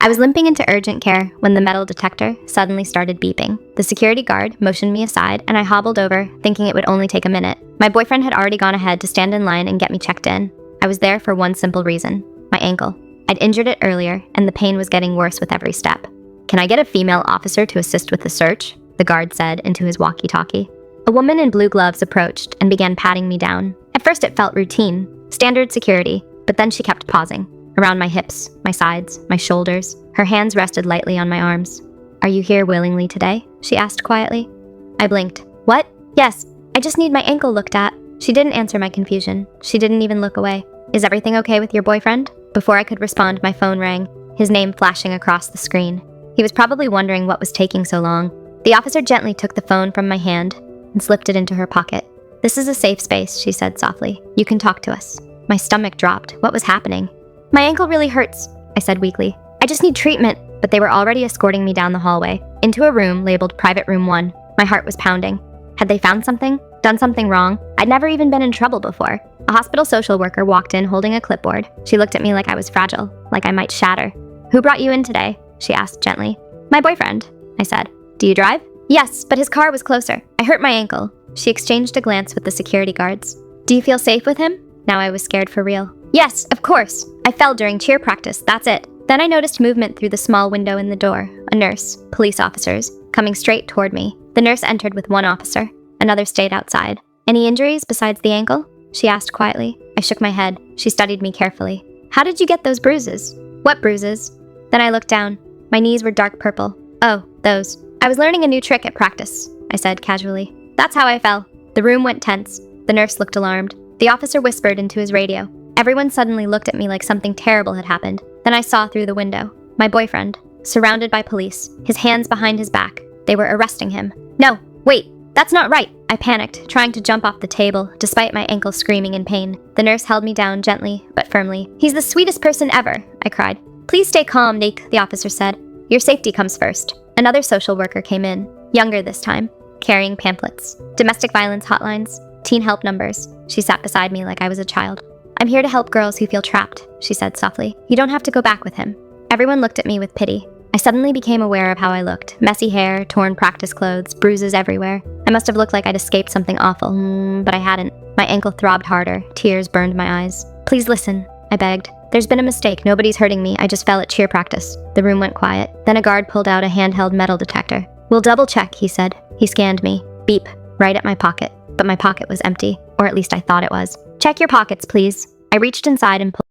I was limping into urgent care when the metal detector suddenly started beeping. The security guard motioned me aside, and I hobbled over, thinking it would only take a minute. My boyfriend had already gone ahead to stand in line and get me checked in. I was there for one simple reason: my ankle. I'd injured it earlier, and the pain was getting worse with every step. "Can I get a female officer to assist with the search?" the guard said into his walkie-talkie. A woman in blue gloves approached and began patting me down. At first it felt routine, standard security, but then she kept pausing. Around my hips, my sides, my shoulders, her hands rested lightly on my arms. "Are you here willingly today?" she asked quietly. I blinked. "What?" "Yes, I just need my ankle looked at." She didn't answer my confusion. She didn't even look away. "Is everything okay with your boyfriend?" Before I could respond, my phone rang, his name flashing across the screen. He was probably wondering what was taking so long. The officer gently took the phone from my hand and slipped it into her pocket. "This is a safe space," she said softly. "You can talk to us." My stomach dropped. What was happening? "My ankle really hurts," I said weakly. "I just need treatment." But they were already escorting me down the hallway, into a room labeled Private Room 1. My heart was pounding. Had they found something? Done something wrong? I'd never even been in trouble before. A hospital social worker walked in holding a clipboard. She looked at me like I was fragile, like I might shatter. "Who brought you in today?" she asked gently. "My boyfriend," I said. "Do you drive?" "Yes, but his car was closer. I hurt my ankle." She exchanged a glance with the security guards. "Do you feel safe with him?" Now I was scared for real. "Yes, of course. I fell during cheer practice, that's it." Then I noticed movement through the small window in the door. A nurse, police officers, coming straight toward me. The nurse entered with one officer. Another stayed outside. "Any injuries besides the ankle?" she asked quietly. I shook my head. She studied me carefully. "How did you get those bruises?" "What bruises?" Then I looked down. My knees were dark purple. "Oh, those. I was learning a new trick at practice," I said casually. "That's how I fell." The room went tense. The nurse looked alarmed. The officer whispered into his radio. Everyone suddenly looked at me like something terrible had happened. Then I saw through the window. My boyfriend, surrounded by police, his hands behind his back. They were arresting him. "No, wait, that's not right!" I panicked, trying to jump off the table, despite my ankle screaming in pain. The nurse held me down gently, but firmly. "He's the sweetest person ever," I cried. "Please stay calm, Nick," the officer said. "Your safety comes first." Another social worker came in, younger this time, carrying pamphlets, domestic violence hotlines, teen help numbers. She sat beside me like I was a child. "I'm here to help girls who feel trapped," she said softly. "You don't have to go back with him." Everyone looked at me with pity. I suddenly became aware of how I looked. Messy hair, torn practice clothes, bruises everywhere. I must have looked like I'd escaped something awful, but I hadn't. My ankle throbbed harder. Tears burned my eyes. "Please listen," I begged. "There's been a mistake. Nobody's hurting me. I just fell at cheer practice." The room went quiet. Then a guard pulled out a handheld metal detector. "We'll double check," he said. He scanned me. Beep, right at my pocket. But my pocket was empty, or at least I thought it was. "Check your pockets, please." I reached inside and pulled